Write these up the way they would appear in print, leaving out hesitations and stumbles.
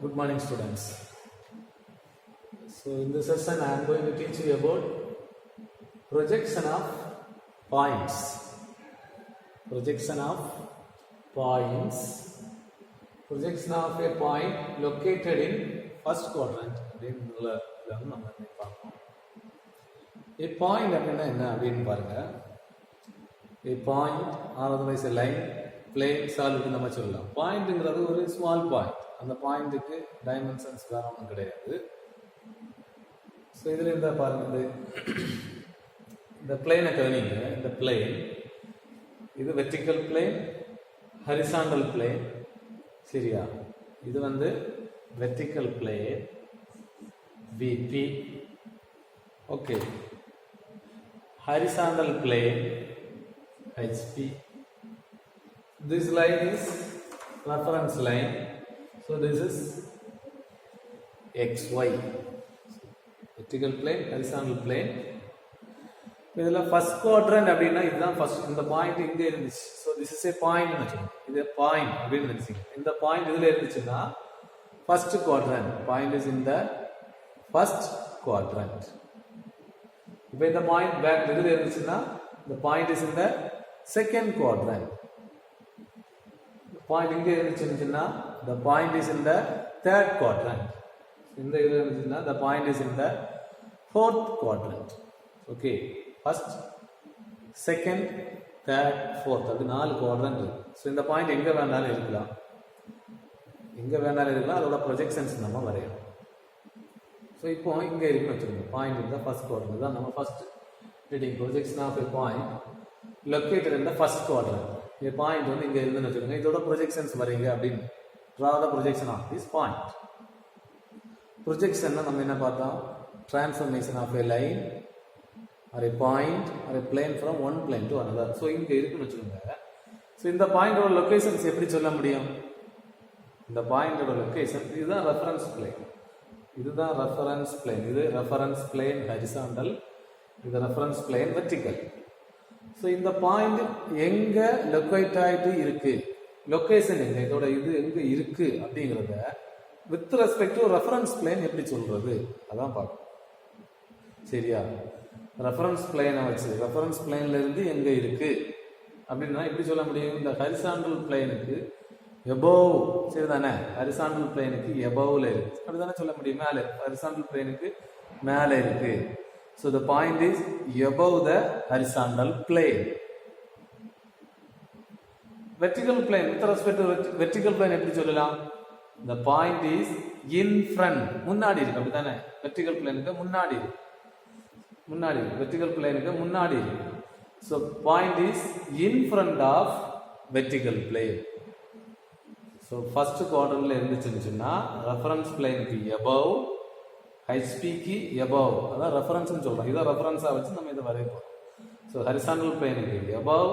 Good morning, students. So in this session I am going to teach you about projection of points. Projection of points. Projection of a point located in first quadrant. A point a point or otherwise a line, plane, solid நம்ம சொல்லலாம். பாயிண்ட்ங்கிறது ஒரு small point. அந்த பாயிண்ட்டுக்கு dimensions வேற ஒன்றும் கிடையாது. So இதில் இருந்தால் பாருங்க, இந்த பிளேனை கவனிங்க. இந்த பிளேன் இது வெர்டிக்கல் பிளேன், ஹரிசாண்டல் பிளேன், சரியா? இது வந்து vertical plane VP, okay. Horizontal plane HP. This line is reference line. So this is XY. Vertical plane, horizontal plane. இதில் ஃபர்ஸ்ட் குவாட்ரண்ட் அப்படின்னா இதுதான் ஃபர்ஸ்ட். இந்த பாயிண்ட் இங்கே இருந்துச்சு. So this is a point வச்சுக்கோங்க. இது பாயிண்ட் அப்படின்னு நினைச்சிங்க. இந்த பாயிண்ட் இதில் இருந்துச்சுன்னா ஃபர்ஸ்ட் குவாட்ரண்ட். பாயிண்ட் இஸ் இந்த ஃபர்ஸ்ட் குவாட்ரண்ட். இப்போ இந்த பாயிண்ட் பேக் இதில் இருந்துச்சுன்னா இந்த பாயிண்ட் இஸ் இந்த செகண்ட் குவாட்ரண்ட். பாயிண்ட் இங்கே இருந்துச்சுன்னா the point is in the third quadrant. இந்த இதில் இருந்துச்சுன்னா the point is in the fourth quadrant. Okay, first, second, third, fourth, அது 4 குவாட்ரண்ட் இருக்கு. ஸோ இந்த பாயிண்ட் எங்கே வேணாலும் இருக்கலாம், அதோட ப்ரொஜெக்ஷன்ஸ் நம்ம வரையலாம். ஸோ இப்போ இங்கே இருக்குன்னு வச்சுருக்கோம். பாயிண்ட் இந்த ஃபர்ஸ்ட் குவாட்ரண்ட் தான் நம்ம first reading. Projection of a point located in the first quadrant. இந்த பாயிண்ட் வந்து இங்கே இருந்துன்னு வச்சுக்கோங்க. இதோட ப்ரொஜெக்ஷன்ஸ் வரீங்க அப்படின்னு draw the projection of this point. Projection நம்ம என்ன பார்த்தோம்? Transformation of a line or a point or a plane from one plane to another. So இங்க இருக்குன்னு வச்சுக்கோங்க. ஸோ இந்த பாயிண்டோட லொகேஷன்ஸ் எப்படி சொல்ல முடியும்? இந்த பாயிண்டோட லொகேஷன் இதுதான் ரெஃபரன்ஸ் பிளேன். இது ரெஃபரன்ஸ் பிளேன் ஹரிசாண்டல், இது ரெஃபரன்ஸ் பிளேன் வெர்டிக்கல். ஸோ இந்த பாயிண்ட் எங்க லொக்கேட் ஆகிட்டு இருக்கு, லொகேஷன் எங்க, இதோட இது எங்க இருக்கு அப்படிங்கிறத with respect to reference plane எப்படி சொல்றது அதான் பார்க்கணும். சரியா? ரெஃபரன்ஸ் பிளேனை வச்சு ரெஃபரன்ஸ் பிளேன்ல இருந்து எங்க இருக்கு அப்படின்னா எப்படி சொல்ல முடியும்? இந்த ஹரிசாண்டல் பிளேனுக்கு எபோவ், சரிதானே? ஹரிசாண்டல் பிளேனுக்கு எபோவ்ல இருக்கு அப்படிதானே சொல்ல முடியும். மேலே ஹரிசாண்டல் பிளேனுக்கு மேலே இருக்கு. So the point is above the horizontal plane. vertical plane, with respect to vertical plane எப்படி சொல்லலாம்? the point is in front, முன்னாடி இருக்கு அப்படிதானே? vertical planeக்கு முன்னாடி vertical planeக்கு முன்னாடி இருக்கு. so point is in front of vertical plane. so first quadrantல இருந்துச்சுன்னா reference planeக்கு above, HP க்கு above, அதான் reference னு சொல்றோம். இத ரெஃபரன்ஸா வச்சு நம்ம இத வரையறோம். so horizontal planeக்கு above,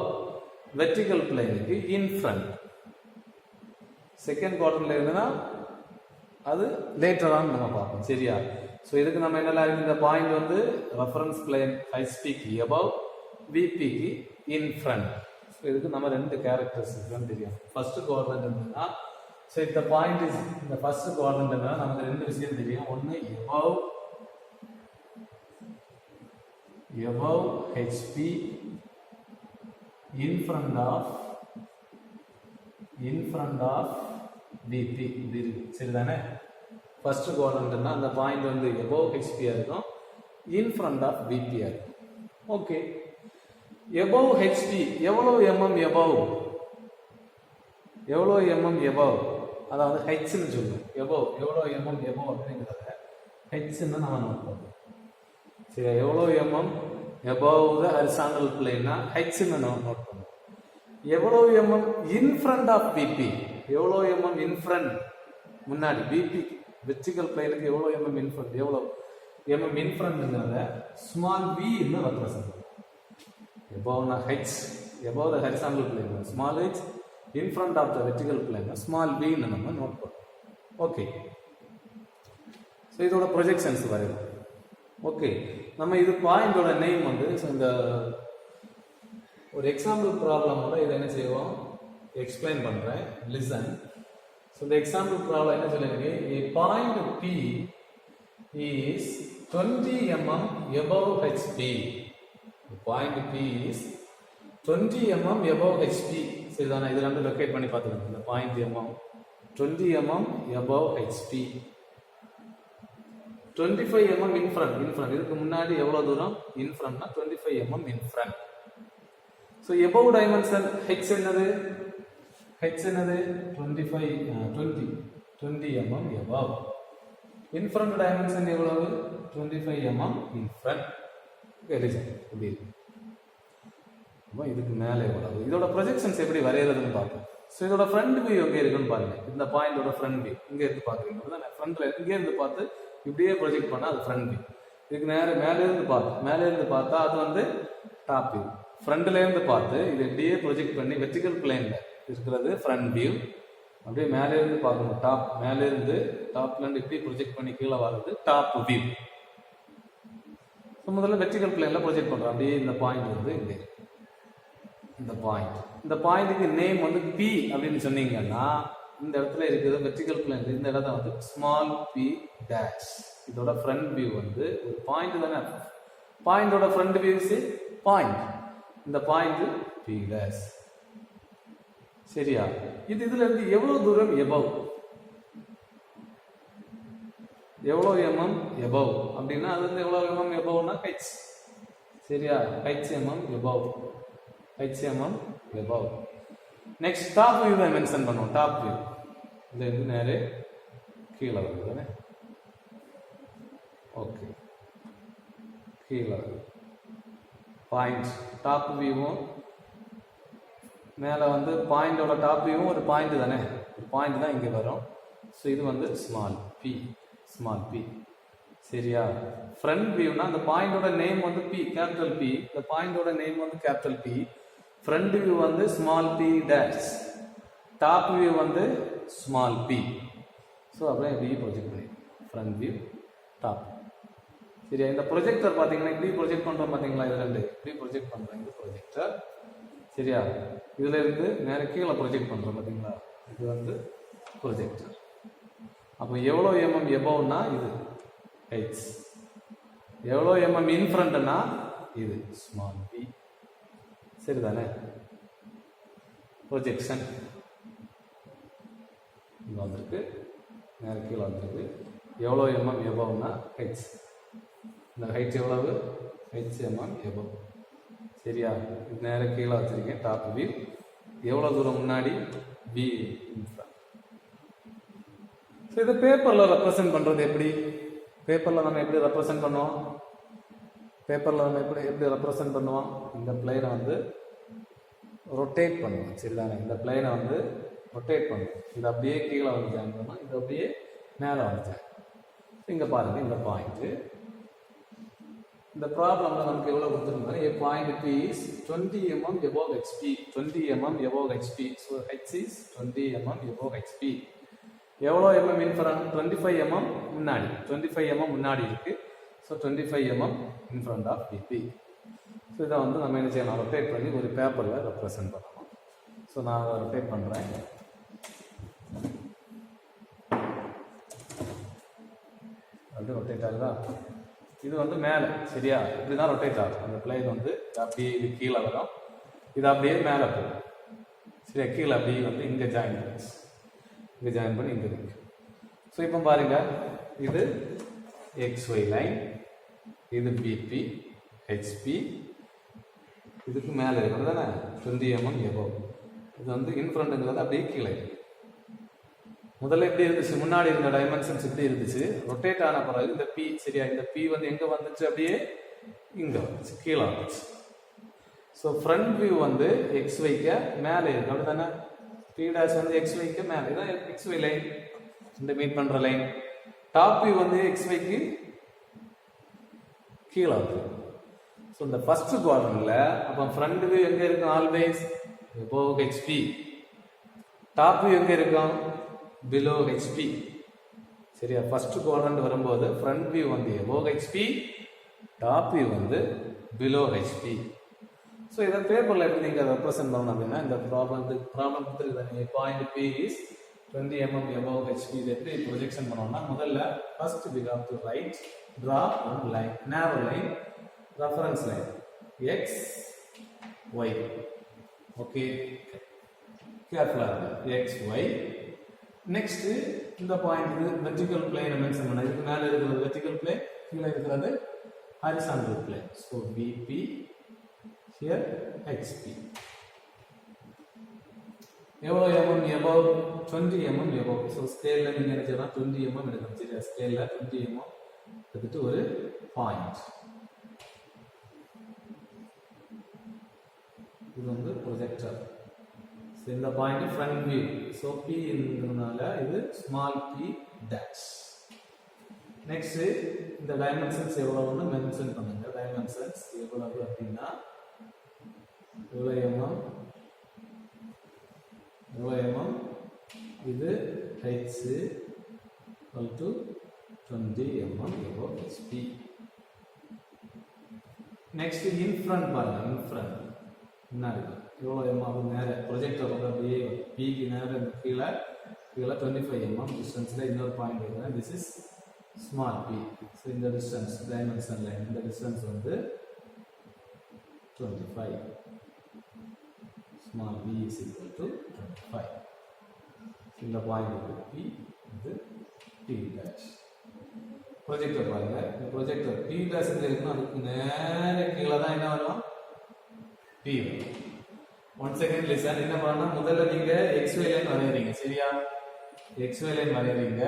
வெர்டிக்கல் பிளேனுக்கு இன் ஃப்ரண்ட். செகண்ட் குவார்டர்ல இருந்ததுன்னா அது லேட்டரான நம்ம பார்ப்போம். சரியா? ஸோ இதுக்கு நம்ம என்னெல்லாம் இருக்கு? இந்த பாயிண்ட் வந்து ரெஃபரன்ஸ் பிளேன் HPக்கு above, VPக்கு இன் ஃப்ரண்ட். ஸோ இதுக்கு நம்ம 2 கேரக்டர்ஸ் இருக்குன்னு தெரியும். ஃபர்ஸ்ட் குவாட்ரண்ட் இருந்ததுன்னா, ஸோ இந்த பாயிண்ட் இஸ் இந்த ஃபர்ஸ்ட் குவாட்ரண்ட் இருந்தால் நமக்கு 2 விஷயம் தெரியும். ஒன்று above HP, in front of VP. இது சரிதானே? ஃபர்ஸ்ட் குவாட்ரண்ட்னா அந்த பாயிண்ட் வந்து above HP இருக்கும், in front of VP இருக்கும். ஓகே, above HP எவ்வளவு mm above, அதாவது h ன்னு சொல்லுவோம். above எவ்வளவு mm above அப்படிங்கறத h ன்னு நம்ம நோட் பண்ணுவோம். சரி, எவ்வளவு mm above the horizontal plane னா h ன்னு நோட் பண்ணுவோம். எவ்வளவு mm in front of VP, எவ்வளவு mm in front, முன்னாடி VP வெர்டிக்கல் பிளேனுக்கு எவ்வளவு mm in front, எவ்வளவு mm in frontங்கறத ஸ்மால் v ன்னு ரெப்ரசன்ட் பண்ணுவோம். above னா h, above the horizontal plane, small h, in front of the vertical plane, small v ன்னு நம்ம note பண்ணுவோம். ஓகே, ஸோ இதோட ப்ரொஜெக்ஷன்ஸ் வரையும். ஓகே, நம்ம இது பாயிண்டோட நேம் வந்து இந்த ஒரு எக்ஸாம்பிள் ப்ராப்ளமோட இதை என்ன செய்வோம், எக்ஸ்பிளைன் பண்ணுறேன். லிசன். ஸோ இந்த எக்ஸாம்பிள் ப்ராப்ளம் என்ன சொல்லுங்க, a point P is 20 mm above HP. The point P is 20 mm above HP. சரிதானா? இது ரெண்டு லொகேட் பண்ணி பார்த்துக்கோங்க. இந்த point mm 20 mm above HP. 25 mm in front. இதுக்கு முன்னாடி எவ்வளவு தூரம்? in front னா 25 mm in front. So above dimension h என்னது? h என்னது? 20 mm above. in front dimension எவ்வளவு? 25 mm in front. எலிஜன் இப்படி இருக்கு. அப்போ இதுக்கு மேலே எவ்வளவு? இதோட ப்ரொஜெக்ஷன்ஸ் எப்படி வரையறதுன்னு பார்ப்போம். ஸோ இதோட ஃப்ரண்ட் வியூ எங்கே இருக்குன்னு பாருங்க. இந்த பாயிண்டோட ஃப்ரண்ட் வியூ இங்கே இருந்து பார்க்குறீங்க தானே? ஃப்ரண்ட்ல இங்கே இருந்து பார்த்து இப்படியே ப்ரொஜெக்ட் பண்ணால் அது ஃப்ரண்ட் வியூ. இதுக்கு நேரம் மேலே இருந்து பார்த்தா அது வந்து டாப் வியூ. ஃப்ரண்ட்ல இருந்து பார்த்து இது இப்படியே ப்ரொஜெக்ட் பண்ணி வெர்டிகல் பிளேன்ல இருக்கிறது ஃப்ரண்ட் வியூ. அப்படியே மேலே இருந்து பார்க்கணும். மேலே இருந்து டாப்ல இருந்து இப்படி ப்ரொஜெக்ட் பண்ணி கீழே வர்றது டாப் வியூ. ஸோ முதல்ல வெர்டிகல் பிளேன்ல ப்ரொஜெக்ட் பண்றோம். அப்படியே இந்த பாயிண்ட் வந்து இங்கே இந்த பாயிண்ட்டுக்கு நேம் வந்து பி அப்படின்னு சொன்னீங்கன்னா இந்த இடத்துல இருக்குது வெர்டிகல் பிளேன். இந்த இடத்த வந்து ஸ்மால் பி டேஷ். இதோட ஃப்ரண்ட் வியூ வந்து ஒரு பாயிண்ட் தானே. பாயிண்டோட ஃப்ரண்ட் வியூ பாயிண்ட். இந்த பாயிண்ட் பி டேஷ். சரியா? இதுல இருந்து எவ்வளவு தூரம் எபவ்? எவ்வளவு mm எபவ் அப்படின்னா அது வந்து எவ்வளவு mm எபவ்னா h. சரியா? h mm above. Next top view தான் மென்ஷன் பண்ணுவோம். டாப் வியூ இது வந்து நேரே கீழே வருது தானே? ஓகே, கீழே வருது பாயிண்ட். டாப் வியூவும் மேலே வந்து பாயிண்டோட டாப் வியூவும் ஒரு பாயிண்ட் தானே? ஒரு பாயிண்ட் தான் இங்கே வரும். ஸோ இது வந்து ஸ்மால் பி. சரியா? ஃப்ரண்ட் வியூனா அந்த பாயிண்டோட நேம் வந்து பி, கேபிட்டல் பி. இந்த பாயிண்டோட நேம் வந்து கேபிட்டல் பி. ஃப்ரண்ட் வியூ வந்து small P dash. Top view வந்து ஸ்மால் பி. ஸோ அப்படியே இப்படி ப்ரொஜெக்ட் பண்ணி ஃப்ரண்ட் வியூ டாப். சரியா? இந்த ப்ரொஜெக்டர் பார்த்தீங்கன்னா இப்படி ப்ரொஜெக்ட் பண்ணுறோம் பார்த்தீங்களா? இது ரெண்டு இப்படி ப்ரொஜெக்ட் பண்ணுறோம். இது ப்ரொஜெக்டர். சரியா? இதுல இருந்து நேர கீழே ப்ரொஜெக்ட் பண்ணுறோம் பார்த்தீங்களா? இது வந்து ப்ரொஜெக்டர். அப்போ எவ்வளோ mm எபவ்னா இது h. எவ்வளோ mm இன் ஃப்ரண்ட்னா இது ஸ்மால் பி. சரிதானே? ப்ரொஜெக்ஷன் இங்கே வந்திருக்கு, நேர கீழே வந்திருக்கு. எவ்வளோ mm எபவ்னா h. இந்த ஹைட் எவ்வளவு? h mm above. சரியா? இது நேர கீழே வச்சிருக்கேன் டாப் வியூ. எவ்வளோ தூரம் முன்னாடி? Be in front. ஸோ இதை பேப்பரில் ரெப்ரசென்ட் பண்ணுறது எப்படி? பேப்பரில் நம்ம எப்படி ரெப்ரசென்ட் பண்ணுவோம்? எப்படி ரெப்ரசென்ட் பண்ணுவோம்? இந்த பிளைனை வந்து ரொட்டேட் பண்ணுவோம். சரிதானே? இந்த பிளைனை வந்து ரொட்டேட் பண்ணுவோம். இது அப்படியே கீழே வந்து ஜாயின் பண்ணுவோம். இது அப்படியே மேலே வந்து ஜாயின். இங்கே பாருங்க, இந்த பாயிண்ட். இந்த ப்ராப்ளம்ல நமக்கு எவ்வளோ கொடுத்துருந்தாங்க? a point P is 20 mm above HP. 20 mm above HP. So h is 20 mm above HP. எவ்வளோ mm in front? 25 mm முன்னாடி. 25 mm முன்னாடி இருக்கு. So 25 mm in front of PP. So இதை வந்து நம்ம என்ன செய்யலாம்? ரொட்டேட் பண்ணி ஒரு பேப்பரில் ரெப்ரசென்ட் பண்ணணும். ஸோ நான் அதை ரொட்டேட் பண்ணுறேன். அது ரொட்டேட் ஆகுதா? இது வந்து மேலே. சரியா? இப்படி தான் ரொட்டேட் ஆகும். அந்த பிளேன் வந்து அப்படியே இது கீழே வரும். இது அப்படியே மேலே போகும். சரியா? கீழே அப்படியே வந்து இங்கே ஜாயின் பண்ணுச்சு. இங்கே ஜாயின் பண்ணி இங்கே இருக்கு. ஸோ இப்போ பாருங்க, இது XY லைன், இது BP, HP. இதுக்கு மேலே இருக்கிறது தானே 20 mm எபோவ். இது வந்து இன்ஃப்ரண்ட்டுங்கிறது அப்படியே கீழே இருக்கு. முதல்ல எப்படி இருந்துச்சு? முன்னாடி இருந்த டைமென்ஷன்ஸ் இப்படி இருந்துச்சு. ரொட்டேட் ஆன பிறகு இந்த பி, சரியா? இந்த பி வந்து எங்க வந்துச்சு? அப்படியே இங்க வந்துச்சு, கீழே வந்துச்சு. ஸோ ஃப்ரண்ட் வியூ வந்து XYக்கு மேலே இருக்கு. அப்படி தானே? பி டேஷ் வந்து XYக்கு மேலே. இதான் XY லைன், இந்த மீட் பண்ற லைன். டாப் வியூ வந்து XYக்கு கீழே வந்து. ஸோ இந்த ஃபர்ஸ்ட் குவாட்ரண்ட்ல அப்போ ஃப்ரண்ட் வியூ எங்க இருக்கும்? Always above HP. Top view எங்க இருக்கும்? below HP. சரியா? ஃபர்ஸ்ட் குவாட்ரண்ட் வரும்போது ஃப்ரண்ட் வியூ வந்து above HP, டாப் வியூ வந்து below HP. ஸோ இதை பேப்பரில் எப்படி நீங்கள் ரெப்ரசென்ட் பண்ணணும் அப்படின்னா, இந்த ப்ராப்ளம் கொடுத்துருக்குது. Point P is 20 mm above HP இது எப்படி ப்ரொஜெக்ஷன் பண்ணோம்னா முதல்ல first we have to write draw one line narrow line reference line x y okay careful x y next இந்த பாயிண்ட் vertical plane மென்ஷன் பண்ணா இதுக்கு மேல இருக்கிறது vertical plane கீழ இருக்கிறது horizontal plane so VP here XP எவ்வளோ mm above 20 mm above so ஸ்கேலில் நீங்கள் என்ன செய்யலாம் 20 mm எடுக்கணும் சரியா ஸ்கேலில் 20 mm எடுத்துட்டு ஒரு பாயிண்ட் இது வந்து ப்ரொஜெக்டர் ஸோ இந்த point front view so P இருக்கிறதுனால இது ஸ்மால் பி டேஷ் நெக்ஸ்ட் இந்த டைமென்ஷன்ஸ் எவ்வளோன்னு மென்ஷன் பண்ணுங்க டைமென்ஷன்ஸ் எவ்வளவு அப்படின்னா எவ்வளோ mm இது h equal to 20 mm above HP next in front பாருங்க in front முன்னாடி எவ்வளோ mm நேர ப்ரொஜெக்டர் அப்படியே p க்கு நேர கீழே 25 mm டிஸ்டன்ஸ்ல இன்னொரு பாயிண்ட் இருக்கு this is small p so இந்த டிஸ்டன்ஸ் டைமென்ஷன் லைன் இந்த டிஸ்டன்ஸ் வந்து 25 small b is equal to 25 இந்த பாயிண்ட் வந்து p இது p dash ப்ரொஜெக்டர் பாருங்க இந்த ப்ரொஜெக்டர் p dash எங்க இருக்குன்னா அதுக்கு நேர கீழ தான் என்ன வரும் p வரும் ஒன் செகண்ட் லிசன் என்ன பண்ணா முதல்ல நீங்க xy லைன் வரையறீங்க சரியா xy லைன் வரையறீங்க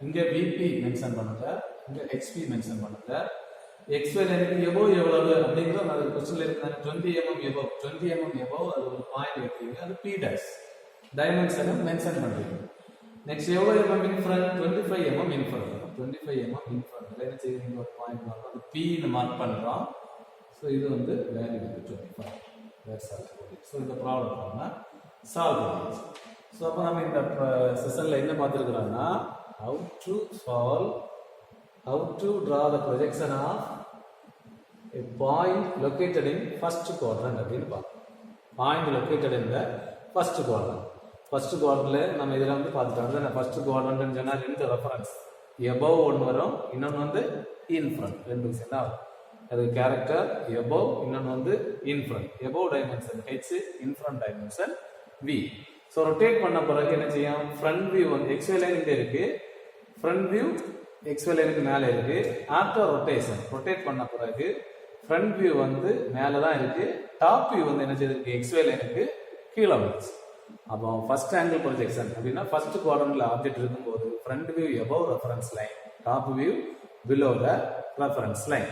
இங்க vp மென்ஷன் பண்ணுங்க இங்க xp மென்ஷன் பண்ணுங்க xy லைனுக்கு எபோவ் எவ்வளவு அப்படிங்கறது அந்த क्वेश्चनல இருக்கு 20 mm எபோவ் 20 mm எபோவ் அது ஒரு பாயிண்ட் வைக்கிறீங்க அது p dash டைமென்ஷனை மென்ஷன் பண்றீங்க நெக்ஸ்ட் எவ்வளவு mm in front 25 mm in front 25 mm in front என்ன செய்றீங்க ஒரு பாயிண்ட் மார்க் அது p ன்னு மார்க் பண்றோம் சோ இது வந்து வேல்யூ வந்து 25 that's all சோ இந்த ப்ராப்ளம் நம்ம சால்வ் பண்ணியாச்சு சோ அப்ப நாம இந்த செஷன்ல என்ன பார்த்திருக்கோம்னா how to draw the projection of a point located in first quadrant அப்படினு பார்ப்போம் point located in the first quadrant first quadrantல நம்ம இதெல்லாம் வந்து பார்த்துட்டோம் அந்த first quadrant ன்னு சொன்னா ரெண்டு ரெஃபரன்ஸ் above ஒன்னு வரும் இன்னொன்னு வந்து in front ரெண்டு சேர்ந்தா அது character above இன்னொன்னு வந்து in front above dimension h in front dimension v so rotate பண்ண பிறகு என்ன செய்யும் front view வந்து xy லைன் இங்க இருக்கு front view xy லைனுக்கு மேல இருக்கு after rotation rotate பண்ண பிறகு front view வந்து மேல தான் இருக்கு top view வந்து என்ன செய்திருக்கு xy லைனுக்கு கீழ வந்துச்சு அப்போ ஃபர்ஸ்ட் ஆங்கிள் ப்ரொஜெக்ஷன் அப்படினா ஃபர்ஸ்ட் குவாட்ரண்ட்ல ஆப்ஜெக்ட் இருக்கும்போது front view above reference line top view below the reference line